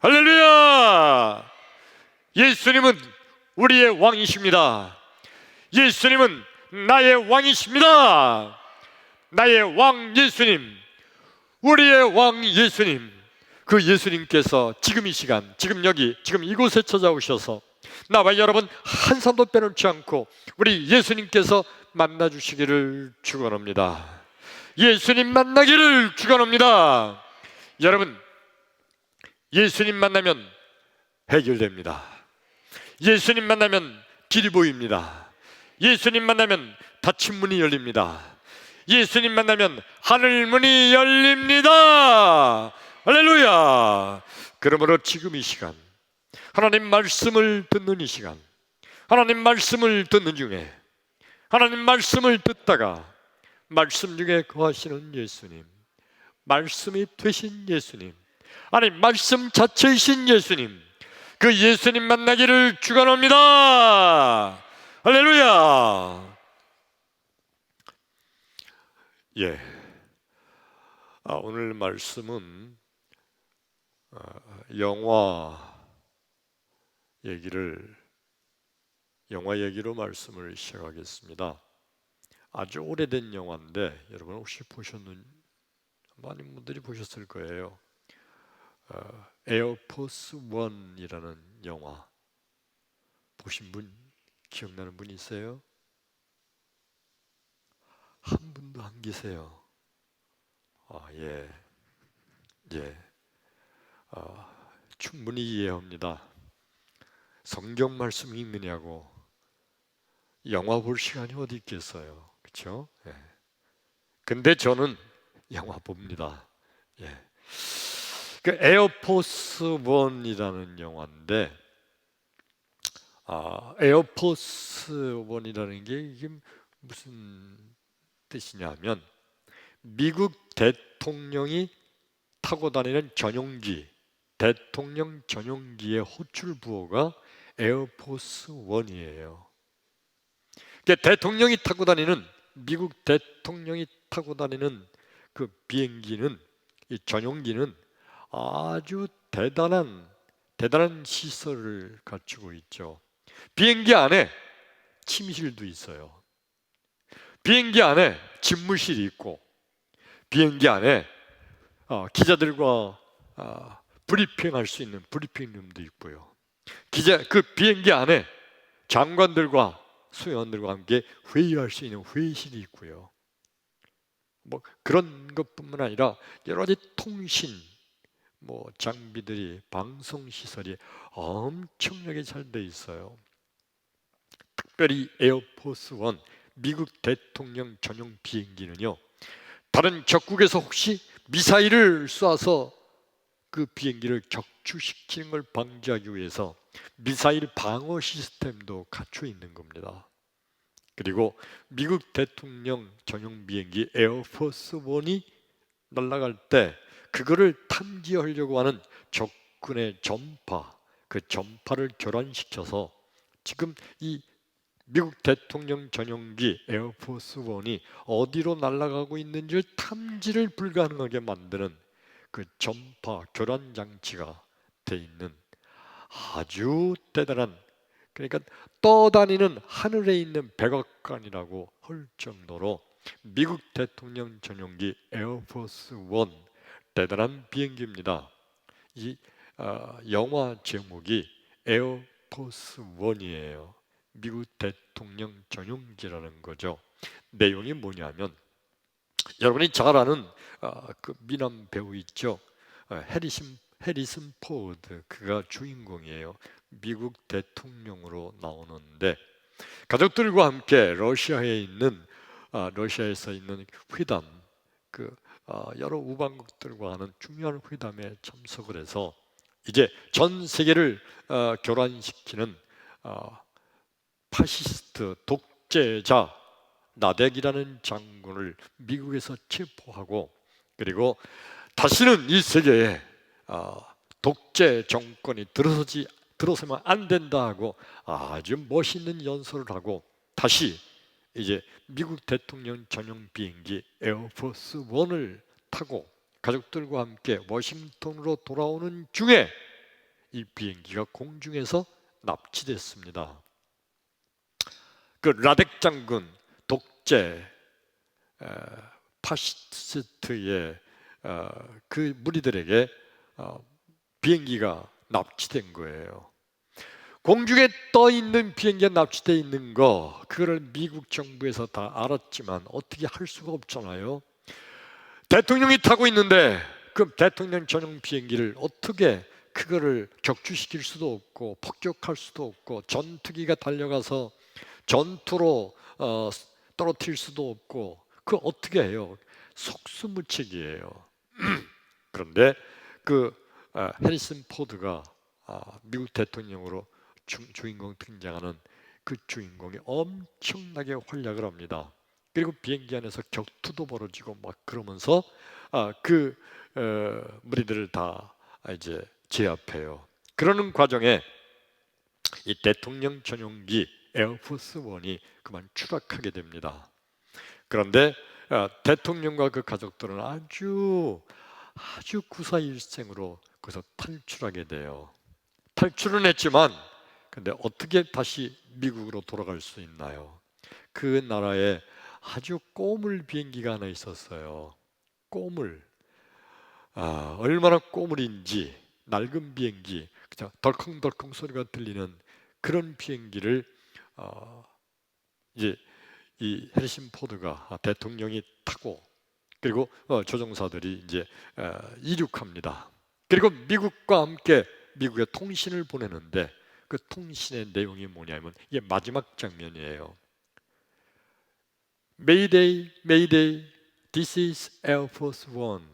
할렐루야! 예수님은 우리의 왕이십니다. 예수님은 나의 왕이십니다. 나의 왕 예수님, 우리의 왕 예수님, 그 예수님께서 지금 이 시간, 지금 여기, 지금 이곳에 찾아오셔서 나와 여러분 한 사람도 빼놓지 않고 우리 예수님께서 만나주시기를 축원합니다. 예수님 만나기를 축원합니다. 여러분, 예수님 만나면 해결됩니다. 예수님 만나면 길이 보입니다. 예수님 만나면 닫힌 문이 열립니다. 예수님 만나면 하늘 문이 열립니다. 할렐루야! 그러므로 지금 이 시간, 하나님 말씀을 듣는 이 시간, 하나님 말씀을 듣는 중에, 하나님 말씀을 듣다가 말씀 중에 거하시는 예수님, 말씀이 되신 예수님, 아니 말씀 자체이신 예수님, 그 예수님 만나기를 축원합니다. 할렐루야! 예, 오늘 말씀은 영화 얘기로 말씀을 시작하겠습니다. 아주 오래된 영화인데 여러분 혹시 많은 분들이 보셨을 거예요. 에어포스 원이라는 영화 보신 분, 기억나는 분 있어요? 한 분도 안 계세요. 예. 충분히 이해합니다. 성경 말씀 읽느냐고 영화 볼 시간이 어디 있겠어요, 그렇죠? 예. 근데 저는 영화 봅니다. 예. 그 에어포스 원이라는 영화인데, 에어포스 원이라는 게 이게 무슨 뜻이냐면 미국 대통령이 타고 다니는 전용기, 대통령 전용기의 호출 부호가 에어포스 원이에요. 대통령이 타고 다니는, 미국 대통령이 타고 다니는 그 비행기는, 이 전용기는 아주 대단한 시설을 갖추고 있죠. 비행기 안에 침실도 있어요. 비행기 안에 집무실이 있고, 비행기 안에 기자들과 브리핑할 수 있는 브리핑룸도 있고요. 그 비행기 안에 장관들과 수행원들과 함께 회의할 수 있는 회의실이 있고요. 뭐 그런 것뿐만 아니라 여러 가지 통신 장비들이, 방송 시설이 엄청나게 잘 돼 있어요. 특별히 에어포스 원, 미국 대통령 전용 비행기는요, 다른 적국에서 혹시 미사일을 쏴서 그 비행기를 격추시키는 걸 방지하기 위해서 미사일 방어 시스템도 갖춰 있는 겁니다. 그리고 미국 대통령 전용 비행기 에어포스 원이 날아갈 때 그거를 탐지하려고 하는 적군의 전파, 그 전파를 교란시켜서 지금 이 미국 대통령 전용기 에어포스 원이 어디로 날아가고 있는지를 탐지를 불가능하게 만드는 그 전파 교란 장치가 돼 있는 아주 대단한, 그러니까 떠다니는 하늘에 있는 백악관이라고 할 정도로 미국 대통령 전용기 에어포스 원, 대단한 비행기입니다. 이 영화 제목이 에어포스 원이에요. 미국 대통령 전용기라는 거죠. 내용이 뭐냐면, 여러분이 잘 아는 그 미남 배우 있죠. 해리슨 포드, 그가 주인공이에요. 미국 대통령으로 나오는데 가족들과 함께 러시아에서 있는 회담, 여러 우방국들과 하는 중요한 회담에 참석을 해서 이제 전 세계를 교란시키는 파시스트 독재자 나덱이라는 장군을 미국에서 체포하고, 그리고 다시는 이 세계에 독재 정권이 들어서면 안 된다 하고 아주 멋있는 연설을 하고, 다시 이제 미국 대통령 전용 비행기 에어포스 원을 타고 가족들과 함께 워싱턴으로 돌아오는 중에 이 비행기가 공중에서 납치됐습니다. 그 라덱 장군 독재 파시스트의 그 무리들에게 비행기가 납치된 거예요. 공중에 떠 있는 비행기가 납치되어 있는 거, 그거를 미국 정부에서 다 알았지만 어떻게 할 수가 없잖아요. 대통령이 타고 있는데 그 대통령 전용 비행기를 어떻게 그거를 격추시킬 수도 없고 폭격할 수도 없고 전투기가 달려가서 전투로 떨어뜨릴 수도 없고 그 어떻게 해요? 속수무책이에요. 그런데 그 해리슨 포드가 미국 대통령으로 주인공 등장하는 그 주인공이 엄청나게 활약을 합니다. 그리고 비행기 안에서 격투도 벌어지고 막 그러면서 그 무리들을 다 이제 제압해요. 그러는 과정에 이 대통령 전용기 에어포스 원이 그만 추락하게 됩니다. 그런데 대통령과 그 가족들은 아주 구사일생으로 거기서 탈출하게 돼요. 탈출은 했지만 근데 어떻게 다시 미국으로 돌아갈 수 있나요? 그 나라에 아주 꼬물 비행기가 하나 있었어요. 꼬물. 얼마나 꼬물인지 낡은 비행기, 그냥 덜컹덜컹 소리가 들리는 그런 비행기를 이제 이 해리슨 포드가 대통령이 타고 그리고 조종사들이 이제 이륙합니다. 그리고 미국과 함께 미국에 통신을 보내는데 그 통신의 내용이 뭐냐면 이게 마지막 장면이에요. Mayday, Mayday, this is Air Force One.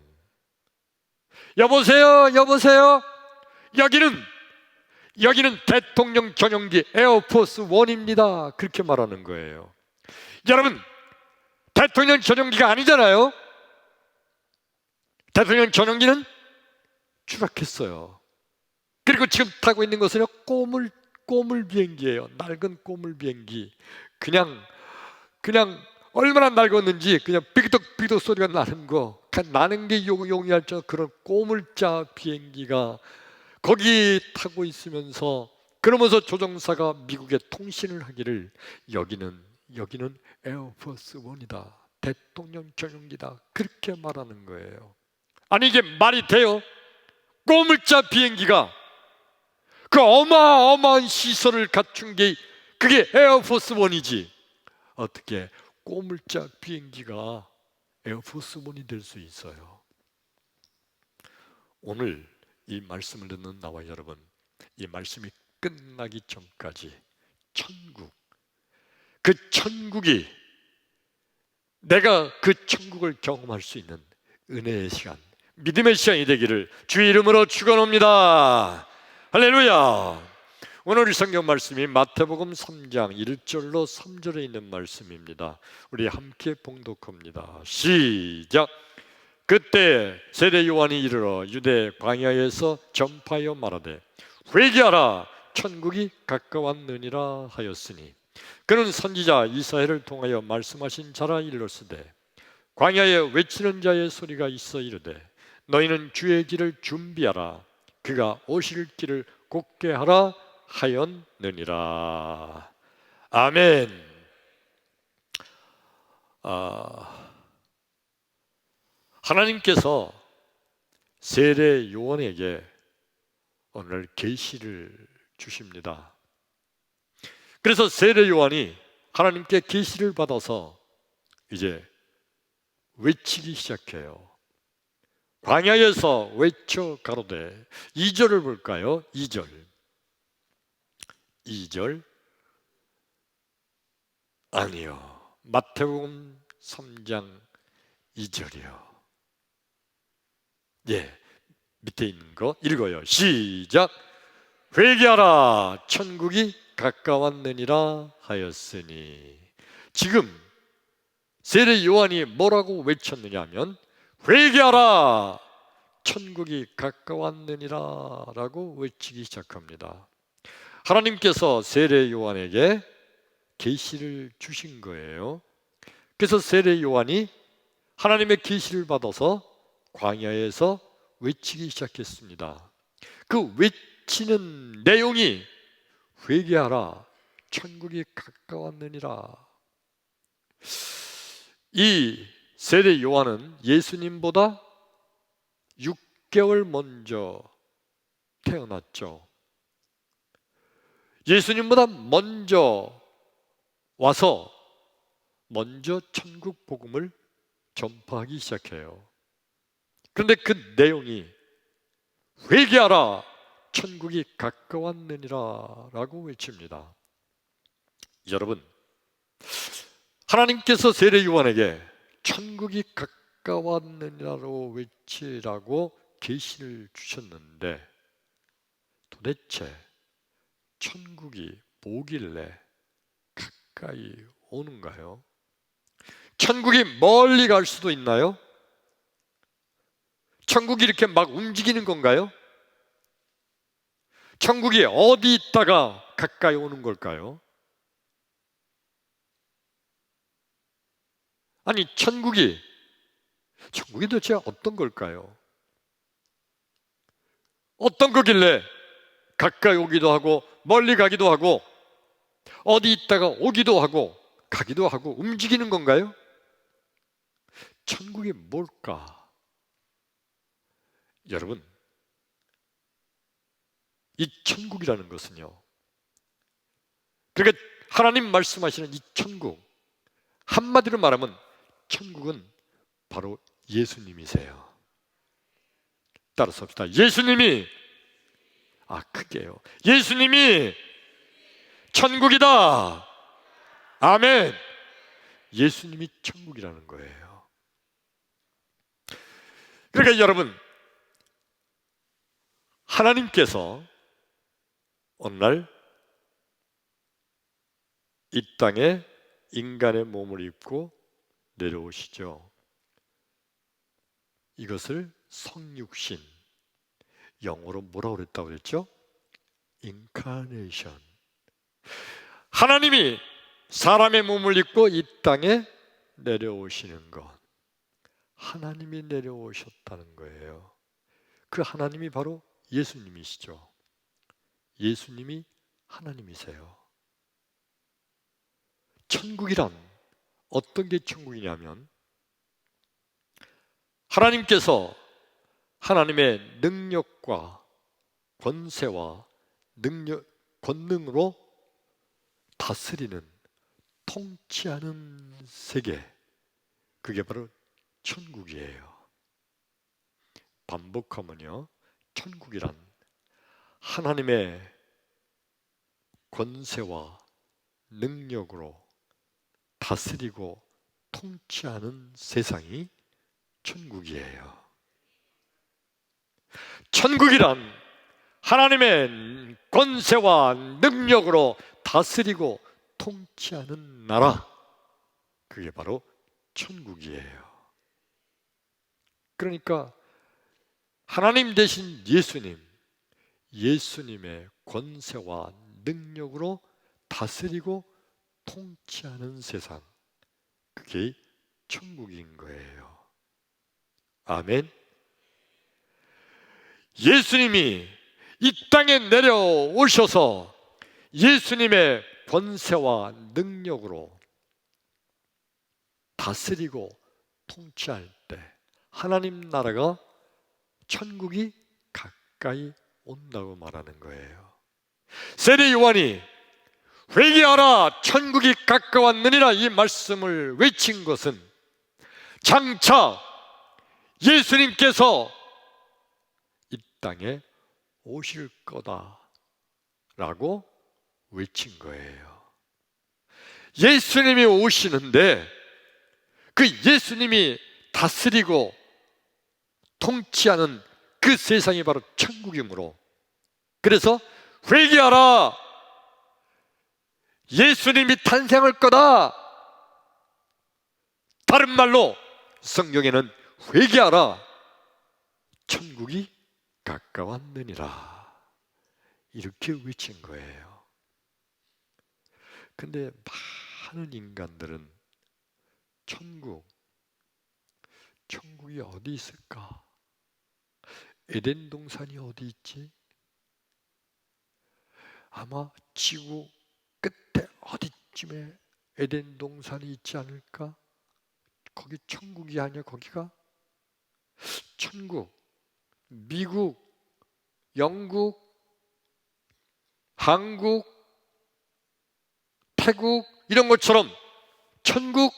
여보세요, 여보세요. 여기는 대통령 전용기 에어포스 원입니다. 그렇게 말하는 거예요. 여러분, 대통령 전용기가 아니잖아요. 대통령 전용기는 추락했어요. 그리고 지금 타고 있는 것은 꼬물 비행기예요. 낡은 꼬물 비행기. 그냥 얼마나 낡았는지 그냥 삐그덕 소리가 나는 거, 나는 게 용이할 줄 그런 꼬물자 비행기가 거기 타고 있으면서 그러면서 조종사가 미국에 통신을 하기를 여기는 에어포스 원이다. 대통령 전용기다. 그렇게 말하는 거예요. 아니 이게 말이 돼요? 꼬물자 비행기가 그 어마어마한 시설을 갖춘 게 그게 에어포스 원이지. 어떻게 꼬물자 비행기가 에어포스 원이 될 수 있어요? 오늘 이 말씀을 듣는 나와 여러분, 이 말씀이 끝나기 전까지 그 천국이 내가 그 천국을 경험할 수 있는 은혜의 시간, 믿음의 시간이 되기를 주의 이름으로 축원합니다. 할렐루야. 오늘 우리 성경 말씀이 마태복음 3장 1절로 3절에 있는 말씀입니다. 우리 함께 봉독합니다. 시작. 그때 세례 요한이 이르러 유대 광야에서 전파하여 말하되 회개하라 천국이 가까웠느니라 하였으니 그는 선지자 이사야를 통하여 말씀하신 자라 일렀으되 광야에 외치는 자의 소리가 있어 이르되 너희는 주의 길을 준비하라 그가 오실 길을 곧게 하라 하였느니라. 아멘. 하나님께서 세례 요한에게 오늘 계시를 주십니다. 그래서 세례 요한이 하나님께 계시를 받아서 이제 외치기 시작해요. 광야에서 외쳐 가로되 2절을 볼까요? 2절 아니요. 마태복음 3장 2절이요. 예, 밑에 있는 거 읽어요. 시작. 회개하라 천국이 가까웠느니라 하였으니. 지금 세례 요한이 뭐라고 외쳤느냐 하면 회개하라 천국이 가까웠느니라 라고 외치기 시작합니다. 하나님께서 세례 요한에게 계시를 주신 거예요. 그래서 세례 요한이 하나님의 계시를 받아서 광야에서 외치기 시작했습니다. 그 외치는 내용이 회개하라, 천국이 가까웠느니라. 이 세례 요한은 예수님보다 6개월 먼저 태어났죠. 예수님보다 먼저 와서 먼저 천국 복음을 전파하기 시작해요. 그런데 그 내용이 회개하라, 천국이 가까웠느니라 라고 외칩니다. 여러분, 하나님께서 세례 요한에게 천국이 가까웠느니라로 외치라고 계시를 주셨는데 도대체 천국이 뭐길래 가까이 오는가요? 천국이 멀리 갈 수도 있나요? 천국이 이렇게 막 움직이는 건가요? 천국이 어디 있다가 가까이 오는 걸까요? 아니, 천국이 도대체 어떤 걸까요? 어떤 거길래 가까이 오기도 하고 멀리 가기도 하고 어디 있다가 오기도 하고 가기도 하고 움직이는 건가요? 천국이 뭘까? 여러분, 이 천국이라는 것은요, 그러니까 하나님 말씀하시는 이 천국, 한마디로 말하면 천국은 바로 예수님이세요. 따라서 합시다. 예수님이, 크게요. 예수님이 천국이다. 아멘. 예수님이 천국이라는 거예요. 그러니까 여러분, 하나님께서 어느 날 이 땅에 인간의 몸을 입고 내려오시죠. 이것을 성육신, 영어로 뭐라고 그랬다고 그랬죠? 인카네이션. 하나님이 사람의 몸을 입고 이 땅에 내려오시는 것, 하나님이 내려오셨다는 거예요. 그 하나님이 바로 예수님이시죠. 예수님이 하나님이세요. 천국이란 어떤 게 천국이냐면 하나님께서 하나님의 능력과 권세와 권능으로 다스리는, 통치하는 세계, 그게 바로 천국이에요. 반복하면요, 천국이란 하나님의 권세와 능력으로 다스리고 통치하는 세상이 천국이에요. 천국이란 하나님의 권세와 능력으로 다스리고 통치하는 나라, 그게 바로 천국이에요. 그러니까 하나님 대신 예수님의 권세와 능력으로 다스리고 통치하는 세상, 그게 천국인 거예요. 아멘. 예수님이 이 땅에 내려오셔서 예수님의 권세와 능력으로 다스리고 통치할 때 하나님 나라가, 천국이 가까이 온다고 말하는 거예요. 세례 요한이 회개하라, 천국이 가까웠느니라 이 말씀을 외친 것은 장차 예수님께서 이 땅에 오실 거다라고 외친 거예요. 예수님이 오시는데 그 예수님이 다스리고 통치하는 그 세상이 바로 천국이므로, 그래서 회개하라, 예수님이 탄생할 거다. 다른 말로 성경에는 회개하라, 천국이 가까웠느니라 이렇게 외친 거예요. 근데 많은 인간들은 천국이 어디 있을까? 에덴 동산이 어디 있지? 아마 지구 끝에 어디쯤에 에덴 동산이 있지 않을까? 거기 천국이 아니야, 거기가? 천국, 미국, 영국, 한국, 태국 이런 것처럼 천국,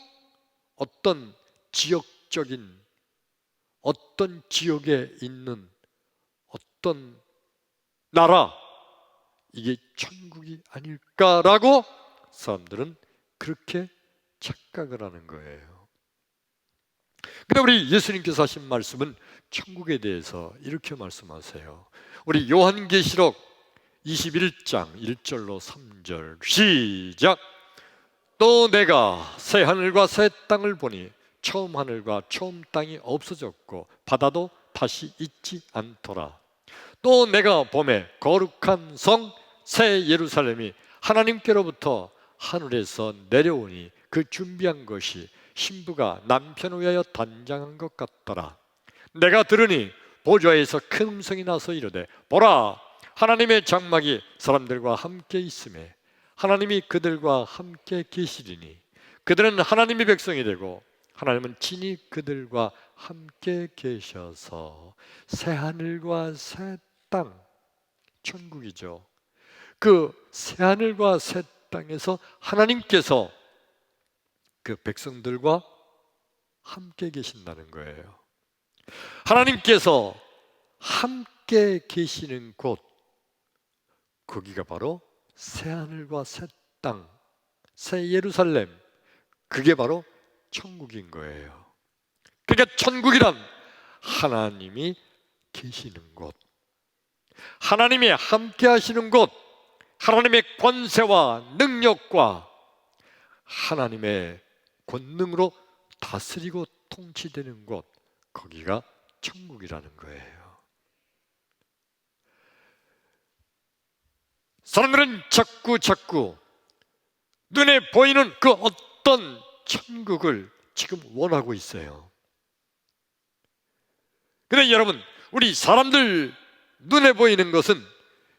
어떤 지역적인 어떤 지역에 있는 어떤 나라, 이게 천국이 아닐까라고 사람들은 그렇게 착각을 하는 거예요. 근데 우리 예수님께서 하신 말씀은 천국에 대해서 이렇게 말씀하세요. 우리 요한계시록 21장 1절로 3절 시작. 또 내가 새 하늘과 새 땅을 보니 처음 하늘과 처음 땅이 없어졌고 바다도 다시 있지 않더라. 또 내가 보매 거룩한 성 새 예루살렘이 하나님께로부터 하늘에서 내려오니 그 준비한 것이 신부가 남편을 위하여 단장한 것 같더라. 내가 들으니 보좌에서 큰 음성이 나서 이르되 보라, 하나님의 장막이 사람들과 함께 있음에 하나님이 그들과 함께 계시리니 그들은 하나님의 백성이 되고 하나님은 친히 그들과 함께 계셔서 새하늘과 새 땅, 천국이죠. 그 새하늘과 새 땅에서 하나님께서 그 백성들과 함께 계신다는 거예요. 하나님께서 함께 계시는 곳, 거기가 바로 새하늘과 새 땅, 새 예루살렘, 그게 바로 천국인 거예요. 그러니까 천국이란 하나님이 계시는 곳, 하나님이 함께 하시는 곳, 하나님의 권세와 능력과 하나님의 권능으로 다스리고 통치되는 곳, 거기가 천국이라는 거예요. 사람들은 자꾸 눈에 보이는 그 어떤 천국을 지금 원하고 있어요. 그런데 여러분, 우리 사람들 눈에 보이는 것은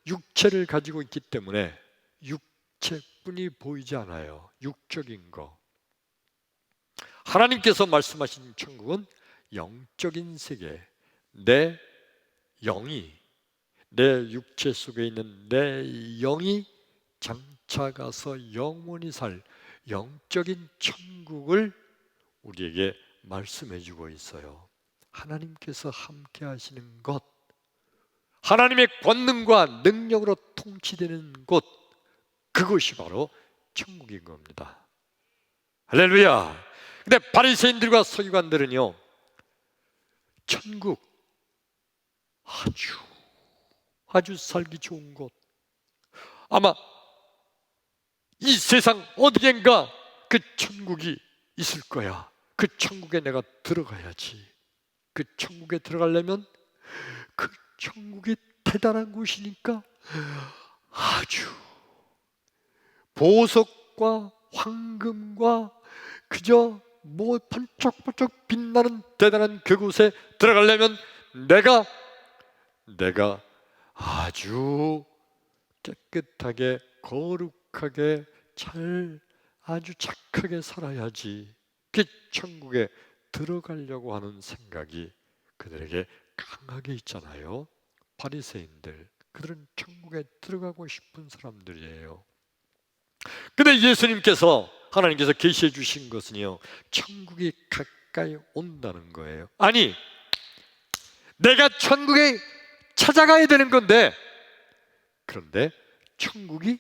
육체를 가지고 있기 때문에 육체뿐이 보이지 않아요. 육적인 거. 하나님께서 말씀하신 천국은 영적인 세계, 내 영이, 내 육체 속에 있는 내 영이 장차가서 영원히 살 영적인 천국을 우리에게 말씀해 주고 있어요. 하나님께서 함께 하시는 것, 하나님의 권능과 능력으로 통치되는 곳, 그것이 바로 천국인 겁니다. 할렐루야. 근데 바리새인들과 서기관들은요, 천국, 아주 살기 좋은 곳, 아마 이 세상 어디엔가 그 천국이 있을 거야. 그 천국에 내가 들어가야지. 그 천국에 들어가려면 그 천국이 대단한 곳이니까 아주 보석과 황금과 그저 뭐 반짝반짝 빛나는 대단한 그곳에 들어가려면 내가 아주 깨끗하게 거룩하게 잘 아주 착하게 살아야지. 그 천국에 들어가려고 하는 생각이 그들에게 강하게 있잖아요. 바리새인들, 그들은 천국에 들어가고 싶은 사람들이에요. 근데 예수님께서, 하나님께서 계시해 주신 것은요, 천국이 가까이 온다는 거예요. 아니, 내가 천국에 찾아가야 되는 건데, 그런데 천국이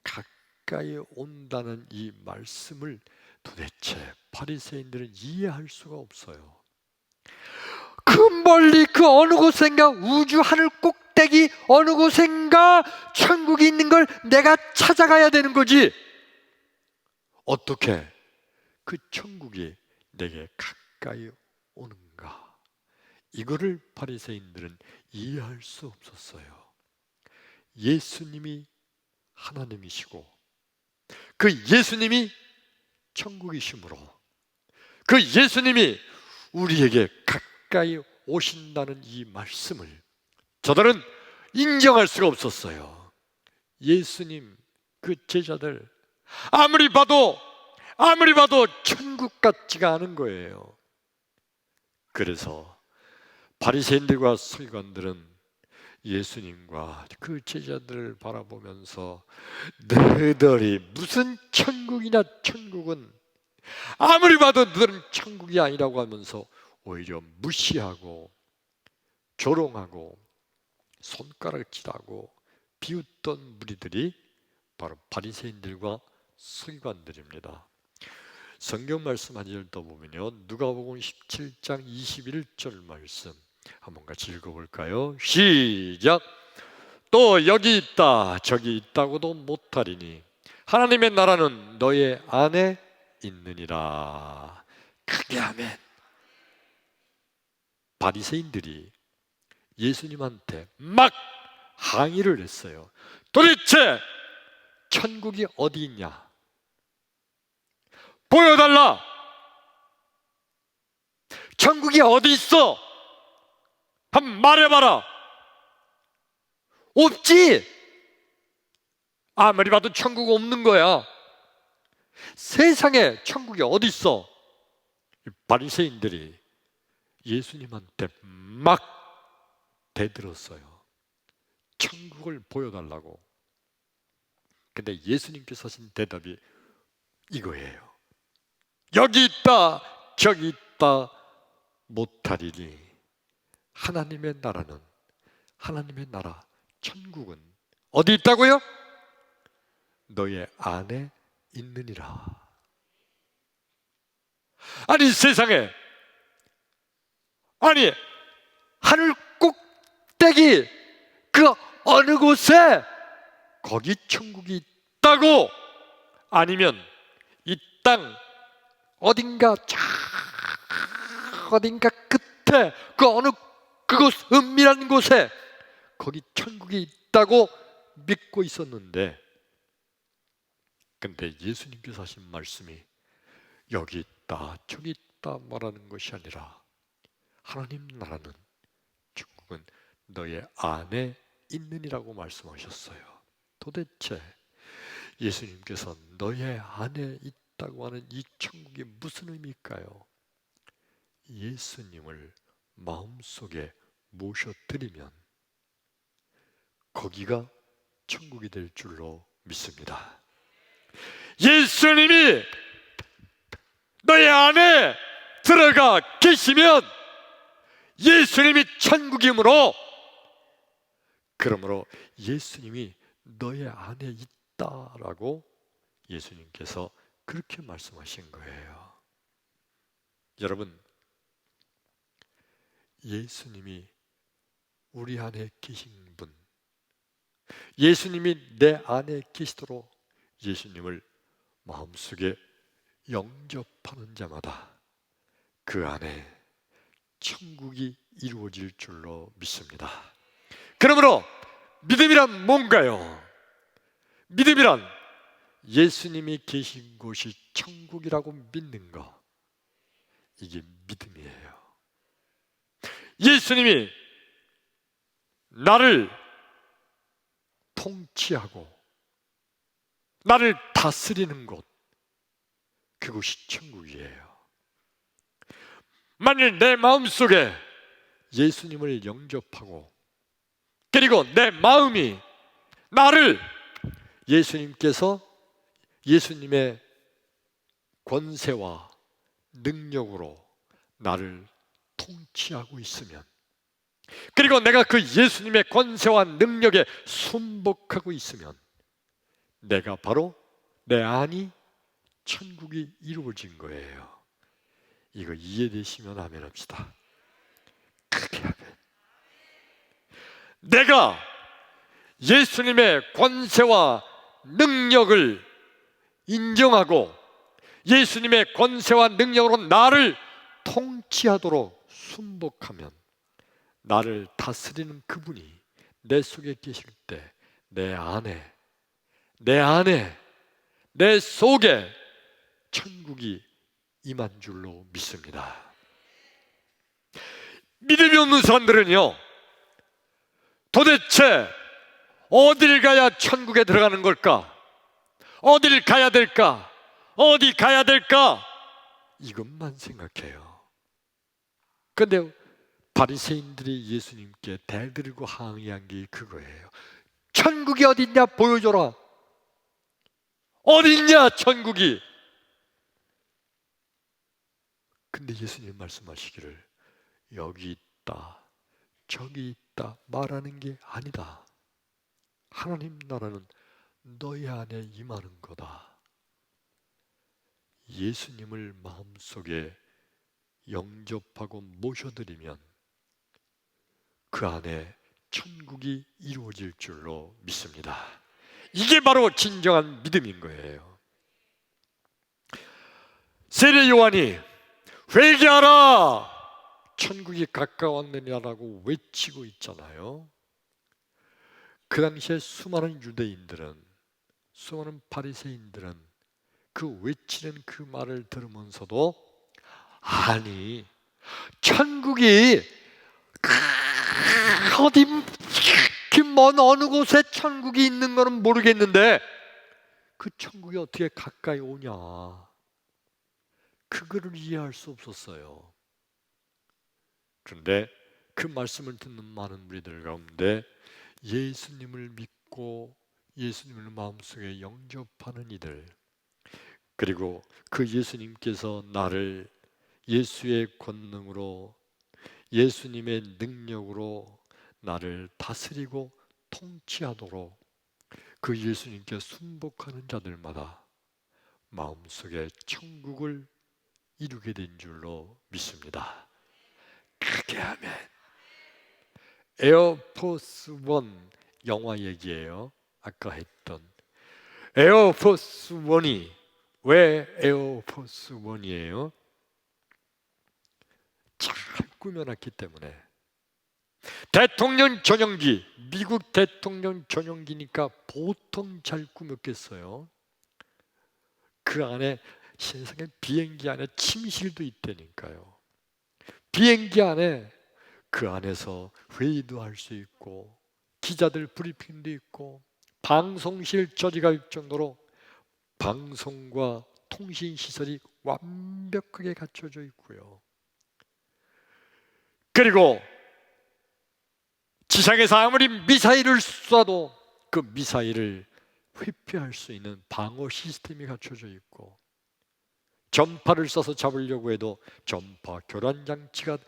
가까이 온다는 이 말씀을 도대체 바리새인들은 이해할 수가 없어요. 그 멀리 그 어느 곳인가, 우주 하늘 꼭대기 어느 곳인가 천국이 있는 걸 내가 찾아가야 되는 거지. 어떻게 그 천국이 내게 가까이 오는가? 이거를 바리새인들은 이해할 수 없었어요. 예수님이 하나님이시고 그 예수님이 천국이시므로 그 예수님이 우리에게 가까이 오신다는 이 말씀을 저들은 인정할 수가 없었어요. 예수님 그 제자들 아무리 봐도 천국 같지가 않은 거예요. 그래서 바리새인들과 서기관들은 예수님과 그 제자들을 바라보면서 너희들이 무슨 천국이냐, 천국은 아무리 봐도 너희들은 천국이 아니라고 하면서 오히려 무시하고 조롱하고 손가락질하고 비웃던 무리들이 바로 바리새인들과 서기관들입니다. 성경 말씀 한 절 더 보면요, 누가복음 17장 21절 말씀 한번 같이 읽어볼까요? 시작. 또 여기 있다 저기 있다고도 못하리니 하나님의 나라는 너의 안에 있느니라. 크게 아멘. 바리새인들이 예수님한테 막 항의를 했어요. 도대체 천국이 어디 있냐? 보여달라. 천국이 어디 있어? 한번 말해봐라. 없지. 아무리 봐도 천국 없는 거야. 세상에 천국이 어디 있어? 바리새인들이 예수님한테 막 대들었어요. 천국을 보여달라고. 근데 예수님께서 하신 대답이 이거예요. 여기 있다 저기 있다 못하리니 하나님의 나라는, 하나님의 나라 천국은 어디 있다고요? 너의 안에 있느니라. 아니 세상에, 아니 하늘 꼭대기 그 어느 곳에 거기 천국이 있다고? 아니면 이 땅 어딘가 어딘가 끝에 그 어느 그곳 은밀한 곳에 거기 천국이 있다고 믿고 있었는데, 근데 예수님께서 하신 말씀이 여기 있다 저기 있다 말하는 것이 아니라 하나님 나라는, 천국은 너의 안에 있느니라고 말씀하셨어요. 도대체 예수님께서 너의 안에 있다고 하는 이 천국이 무슨 의미일까요? 예수님을 마음속에 모셔드리면 거기가 천국이 될 줄로 믿습니다. 예수님이 너의 안에 들어가 계시면 예수님이 천국이므로, 그러므로 예수님이 너의 안에 있다라고 예수님께서 그렇게 말씀하신 거예요. 여러분, 예수님이 우리 안에 계신 분, 예수님이 내 안에 계시도록 예수님을 마음속에 영접하는 자마다 그 안에 천국이 이루어질 줄로 믿습니다. 그러므로 믿음이란 뭔가요? 믿음이란 예수님이 계신 곳이 천국이라고 믿는 거, 이게 믿음이에요. 예수님이 나를 통치하고 나를 다스리는 곳, 그곳이 천국이에요. 만일 내 마음속에 예수님을 영접하고, 그리고 내 마음이 나를 예수님께서 예수님의 권세와 능력으로 나를 통치하고 있으면, 그리고 내가 그 예수님의 권세와 능력에 순복하고 있으면 내가 바로, 내 안이 천국이 이루어진 거예요. 이거 이해되시면 아멘 합시다. 크게 아멘. 내가 예수님의 권세와 능력을 인정하고 예수님의 권세와 능력으로 나를 통치하도록 순복하면 나를 다스리는 그분이 내 속에 계실 때 내 안에, 내 속에 천국이 임한 줄로 믿습니다. 믿음이 없는 사람들은요, 도대체 어딜 가야 천국에 들어가는 걸까? 어딜 가야 될까? 어디 가야 될까? 이것만 생각해요. 그런데 바리새인들이 예수님께 대들고 항의한 게 그거예요. 천국이 어딨냐 보여줘라. 어딨냐 천국이. 근데 예수님 말씀하시기를 여기 있다 저기 있다 말하는 게 아니다. 하나님 나라는 너희 안에 임하는 거다. 예수님을 마음속에 영접하고 모셔드리면 그 안에 천국이 이루어질 줄로 믿습니다. 이게 바로 진정한 믿음인 거예요. 세례 요한이 회개하라 천국이 가까웠느냐라고 외치고 있잖아요. 그 당시에 수많은 유대인들은, 수많은 바리새인들은 그 외치는 그 말을 들으면서도 아니 천국이 어디 먼 어느 곳에 천국이 있는 거는 모르겠는데 그 천국이 어떻게 가까이 오냐, 그거를 이해할 수 없었어요. 그런데 그 말씀을 듣는 많은 우리들 가운데 예수님을 믿고 예수님을 마음속에 영접하는 이들, 그리고 그 예수님께서 나를 예수의 권능으로, 예수님의 능력으로 나를 다스리고 통치하도록 그 예수님께 순복하는 자들마다 마음속에 천국을 이루게 된 줄로 믿습니다. 크게 아멘. 에어포스 원 영화 얘기예요. 아까 했던 에어포스 원이 왜 에어포스 원이에요? 잘 꾸며놨기 때문에. 대통령 전용기, 미국 대통령 전용기니까 보통 잘 꾸몄겠어요. 그 안에 세상에 비행기 안에 침실도 있다니까요. 비행기 안에 그 안에서 회의도 할 수 있고 기자들 브리핑도 있고 방송실 저리갈 정도로 방송과 통신 시설이 완벽하게 갖춰져 있고요. 그리고 지상에서 아무리 미사일을 쏴도 그 미사일을 회피할 수 있는 방어 시스템이 갖춰져 있고, 전파를 쏴서 잡으려고 해도 전파 교란 장치가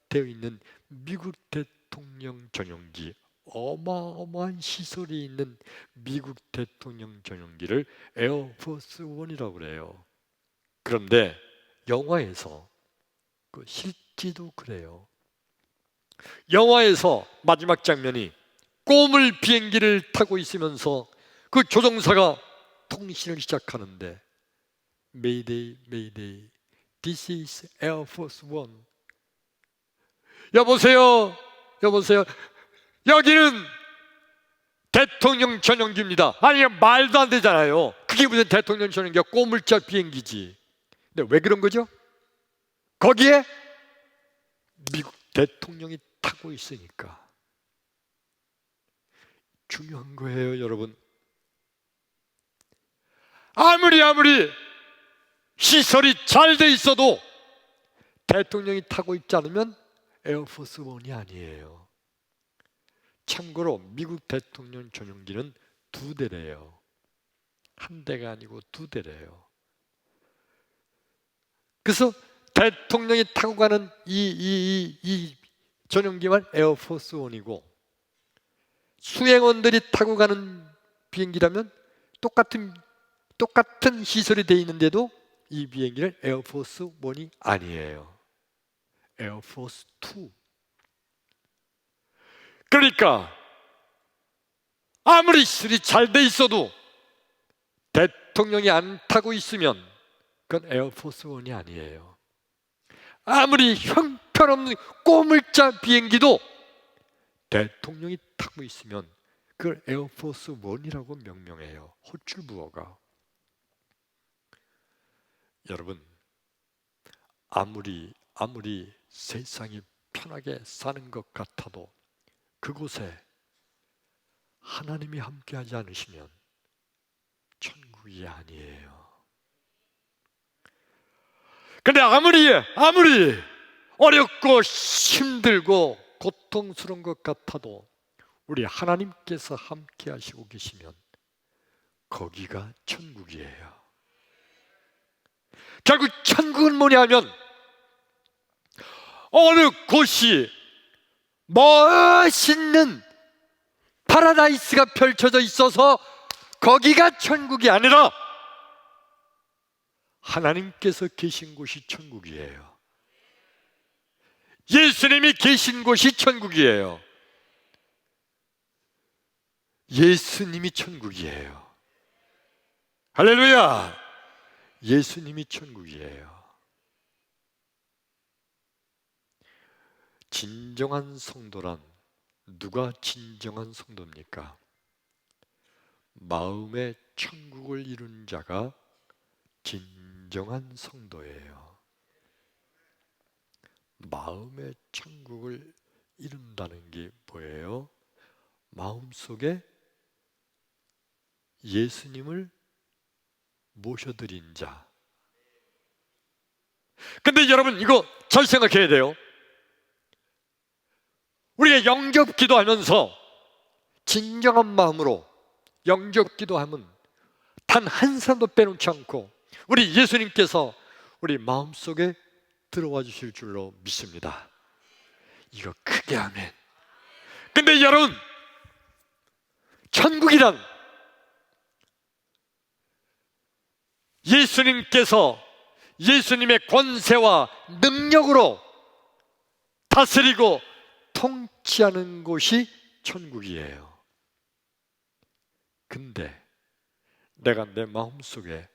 되어 있는 미국 대통령 전용기, 어마어마한 시설이 있는 미국 대통령 전용기를 에어포스 원이라고 그래요. 그런데 영화에서 그 실제도 그래요. 영화에서 마지막 장면이 꼬물 비행기를 타고 있으면서 그 조종사가 통신을 시작하는데 Mayday, Mayday, this is Air Force One. 여보세요, 여보세요. 여기는 대통령 전용기입니다. 아니 말도 안 되잖아요. 그게 무슨 대통령 전용기야? 꼬물자 비행기지. 근데 왜 그런 거죠? 거기에 미국 대통령이 타고 있으니까. 중요한 거예요, 여러분. 아무리 시설이 잘 돼 있어도 대통령이 타고 있지 않으면 에어포스 원이 아니에요. 참고로 미국 대통령 전용기는 2대래요. 한 대가 아니고 2대래요. 그래서 대통령이 타고 가는 이 전용기만 에어포스 원이고, 수행원들이 타고 가는 비행기라면 똑같은 시설이 되어 있는데도 이 비행기는 에어포스 원이 아니에요. 에어포스 2. 그러니까 아무리 시설이 잘 돼 있어도 대통령이 안 타고 있으면 그건 에어포스 원이 아니에요. 아무리 형편없는 꼬물자 비행기도 대통령이 타고 있으면 그걸 에어포스 원이라고 명명해요. 호출부어가. 여러분, 아무리 세상이 편하게 사는 것 같아도 그곳에 하나님이 함께하지 않으시면 천국이 아니에요. 근데 아무리 어렵고 힘들고 고통스러운 것 같아도 우리 하나님께서 함께 하시고 계시면 거기가 천국이에요. 결국 천국은 뭐냐면 어느 곳이 멋있는 파라다이스가 펼쳐져 있어서 거기가 천국이 아니라 하나님께서 계신 곳이 천국이에요. 예수님이 계신 곳이 천국이에요. 예수님이 천국이에요. 할렐루야! 예수님이 천국이에요. 진정한 성도란 누가 진정한 성도입니까? 마음의 천국을 이룬 자가 진정한 성도예요. 마음의 천국을 이룬다는 게 뭐예요? 마음속에 예수님을 모셔드린 자. 근데 여러분 이거 잘 생각해야 돼요. 우리가 영접 기도하면서 진정한 마음으로 영접 기도하면 단 한 사람도 빼놓지 않고 우리 예수님께서 우리 마음속에 들어와 주실 줄로 믿습니다. 이거 크게 아멘. 근데 여러분 천국이란 예수님께서 예수님의 권세와 능력으로 다스리고 통치하는 곳이 천국이에요. 근데 내가 내 마음속에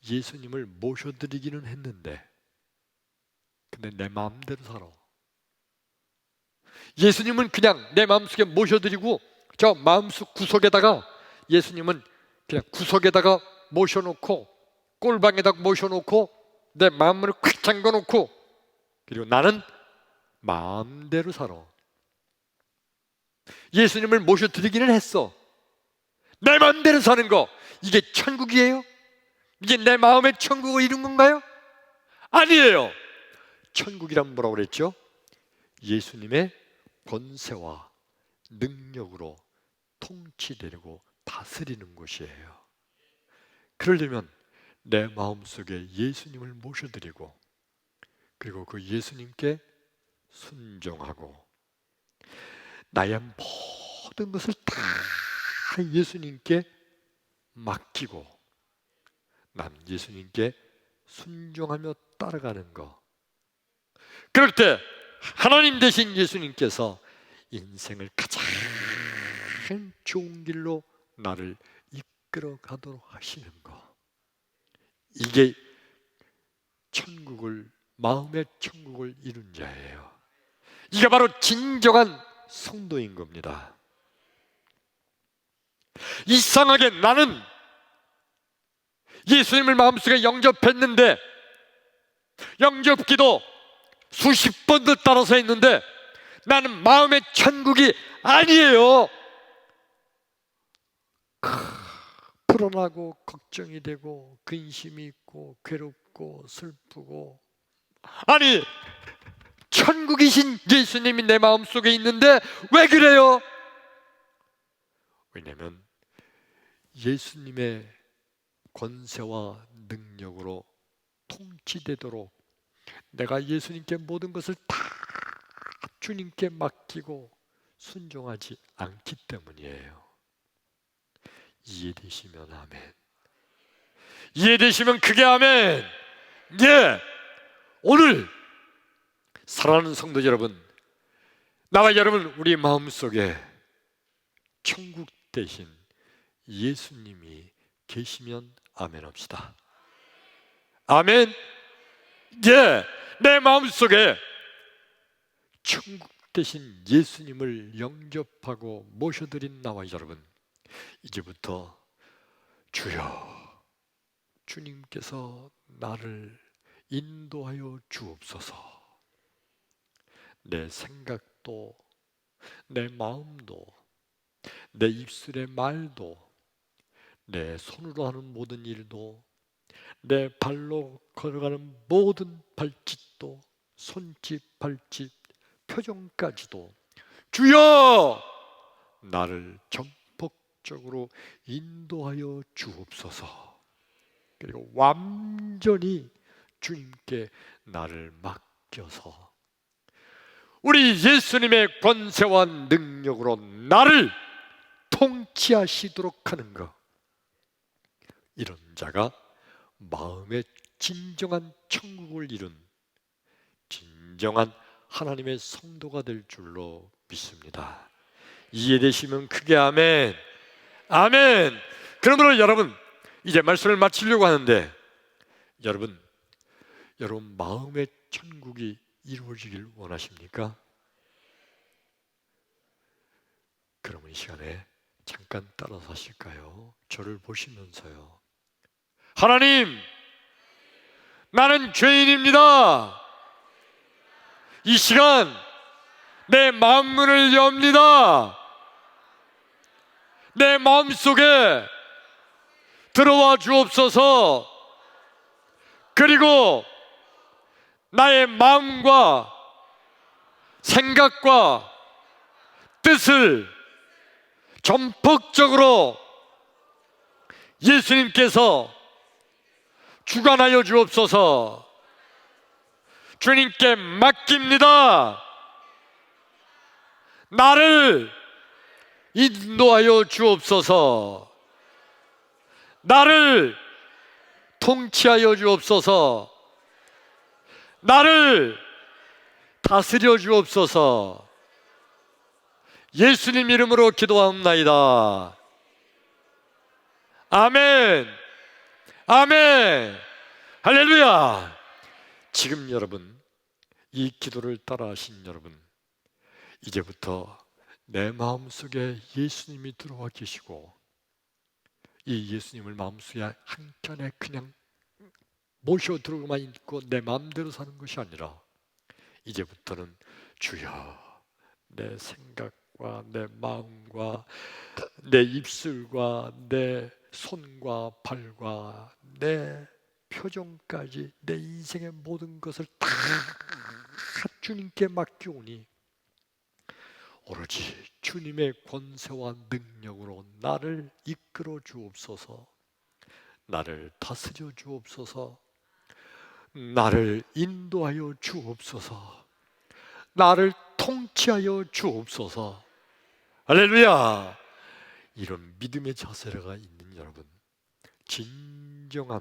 예수님을 모셔드리기는 했는데 근데 내 마음대로 살아. 예수님은 그냥 내 마음속에 모셔드리고 저 마음속 구석에다가 예수님은 그냥 구석에다가 모셔놓고 꼴방에다가 모셔놓고 내 마음을 꽉 잠궈놓고 그리고 나는 마음대로 살아. 예수님을 모셔드리기는 했어. 내 마음대로 사는 거 이게 천국이에요? 이게 내 마음의 천국을 이룬 건가요? 아니에요. 천국이란 뭐라고 그랬죠? 예수님의 권세와 능력으로 통치되고 다스리는 곳이에요. 그러려면 내 마음속에 예수님을 모셔드리고 그리고 그 예수님께 순종하고 나의 모든 것을 다 예수님께 맡기고 난 예수님께 순종하며 따라가는 거. 그럴 때 하나님 대신 예수님께서 인생을 가장 좋은 길로 나를 이끌어 가도록 하시는 거. 이게 천국을 마음의 천국을 이룬 자예요. 이게 바로 진정한 성도인 겁니다. 이상하게 나는 예수님을 마음속에 영접했는데 영접기도 수십 번도 따라서 했는데 나는 마음의 천국이 아니에요. 불안하고 걱정이 되고 근심이 있고 괴롭고 슬프고 아니 천국이신 예수님이 내 마음속에 있는데 왜 그래요? 왜냐하면 예수님의 권세와 능력으로 통치되도록 내가 예수님께 모든 것을 다 주님께 맡기고 순종하지 않기 때문이에요. 이해되시면 아멘. 이해되시면 크게 아멘. 예. 오늘 사랑하는 성도 여러분, 나와 여러분 우리 마음속에 천국 대신 예수님이 계시면 아멘 합시다. 아멘. 예. 내 마음속에 천국 대신 예수님을 영접하고 모셔드린 나와 여러분, 이제부터 주여 주님께서 나를 인도하여 주옵소서. 내 생각도 내 마음도 내 입술의 말도, 내 손으로 하는 모든 일도, 내 발로 걸어가는 모든 발짓도, 손짓, 발짓, 표정까지도 주여 나를 전폭적으로 인도하여 주옵소서. 그리고 완전히 주님께 나를 맡겨서 우리 예수님의 권세와 능력으로 나를 통치하시도록 하는 것, 이런 자가 마음의 진정한 천국을 이룬 진정한 하나님의 성도가 될 줄로 믿습니다. 이해되시면 크게 아멘. 아멘. 그러므로 여러분, 이제 말씀을 마치려고 하는데, 여러분 마음의 천국이 이루어지길 원하십니까? 그러면 이 시간에 잠깐 따라서 하실까요? 저를 보시면서요. 하나님, 나는 죄인입니다. 이 시간 내 마음문을 엽니다. 내 마음속에 들어와 주옵소서. 그리고 나의 마음과 생각과 뜻을 전폭적으로 예수님께서 주관하여 주옵소서. 주님께 맡깁니다. 나를 인도하여 주옵소서. 나를 통치하여 주옵소서. 나를 다스려 주옵소서. 예수님 이름으로 기도하옵나이다. 아멘. 아멘. 할렐루야. 지금 여러분, 이 기도를 따라하신 여러분, 이제부터 내 마음속에 예수님이 들어와 계시고, 이 예수님을 마음속에 한켠에 그냥 모셔 들어오고만 있고 내 마음대로 사는 것이 아니라, 이제부터는 주여, 내 생각과 내 마음과 내 입술과 내 손과 발과 내 표정까지, 내 인생의 모든 것을 다 주님께 맡기오니 오로지 주님의 권세와 능력으로 나를 이끌어 주옵소서. 나를 다스려 주옵소서. 나를 인도하여 주옵소서. 나를 통치하여 주옵소서. 할렐루야. 이런 믿음의 자세가 있는 여러분, 진정한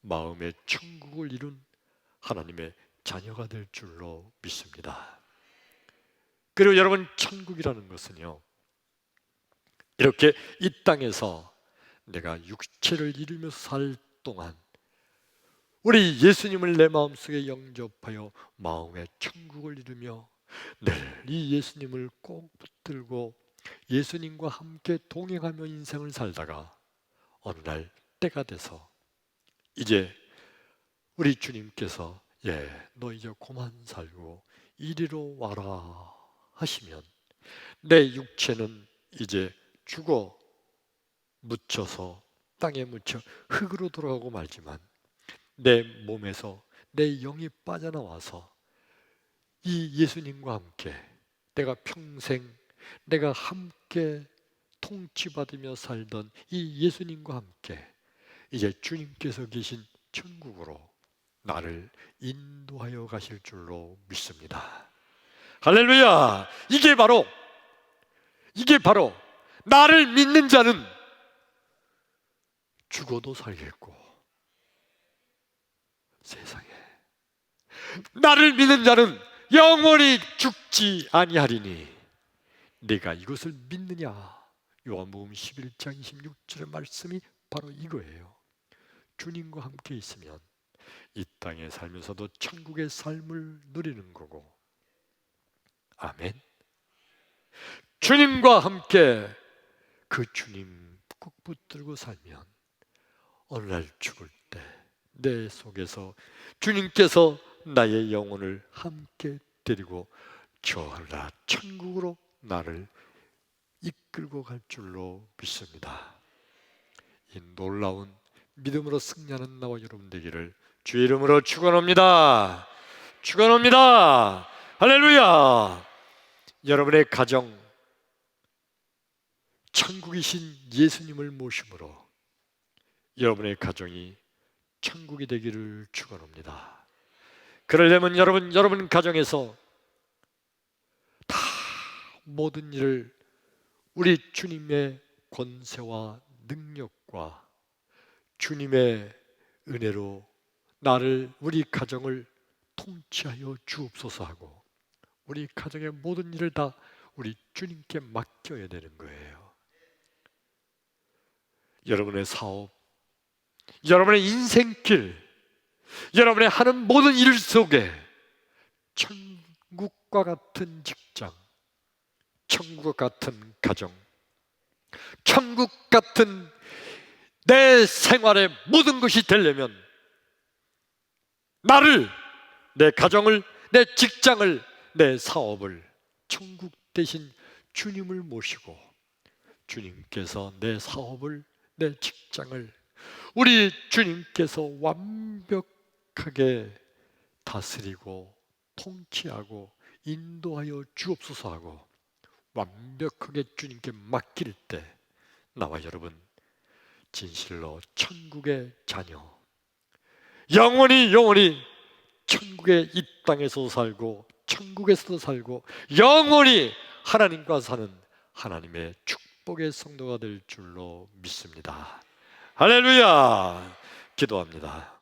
마음의 천국을 이룬 하나님의 자녀가 될 줄로 믿습니다. 그리고 여러분, 천국이라는 것은요, 이렇게 이 땅에서 내가 육체를 이루면서 살 동안 우리 예수님을 내 마음속에 영접하여 마음의 천국을 이루며 늘 이 예수님을 꼭 붙들고 예수님과 함께 동행하며 인생을 살다가 어느 날 때가 돼서 이제 우리 주님께서 너 이제 그만 살고 이리로 와라 하시면 내 육체는 이제 죽어 묻혀서 땅에 묻혀 흙으로 돌아가고 말지만 내 몸에서 내 영이 빠져나와서 이 예수님과 함께 내가 평생 내가 함께 통치받으며 살던 이 예수님과 함께 이제 주님께서 계신 천국으로 나를 인도하여 가실 줄로 믿습니다. 할렐루야. 이게 바로 나를 믿는 자는 죽어도 살겠고, 세상에 나를 믿는 자는 영원히 죽지 아니하리니 내가 이것을 믿느냐. 요한복음 11장 26절의 말씀이 바로 이거예요. 주님과 함께 있으면 이 땅에 살면서도 천국의 삶을 누리는 거고, 아멘. 주님과 함께 그 주님 꼭 붙들고 살면 어느 날 죽을 때 내 속에서 주님께서 나의 영혼을 함께 데리고 저 하늘나라 천국으로 나를 이끌고 갈 줄로 믿습니다. 이 놀라운 믿음으로 승리하는 나와 여러분 되기를 주의 이름으로 축원합니다. 축원합니다. 할렐루야. 여러분의 가정, 천국이신 예수님을 모심으로 여러분의 가정이 천국이 되기를 축원합니다. 그러려면 여러분 가정에서 다 모든 일을 우리 주님의 권세와 능력과 주님의 은혜로 우리 가정을 통치하여 주옵소서 하고 우리 가정의 모든 일을 다 우리 주님께 맡겨야 되는 거예요. 여러분의 사업, 여러분의 인생길, 여러분의 하는 모든 일 속에 천국과 같은 직장, 천국과 같은 가정, 천국 같은 내 생활의 모든 것이 되려면 나를, 내 가정을, 내 직장을, 내 사업을 천국 대신 주님을 모시고 주님께서 내 사업을, 내 직장을 우리 주님께서 완벽하게 다스리고 통치하고 인도하여 주옵소서 하고 완벽하게 주님께 맡길 때 나와 여러분 진실로 천국의 자녀, 영원히 천국의 이 땅에서 살고 천국에서도 살고 영원히 하나님과 사는 하나님의 축복의 성도가 될 줄로 믿습니다. 할렐루야. 기도합니다.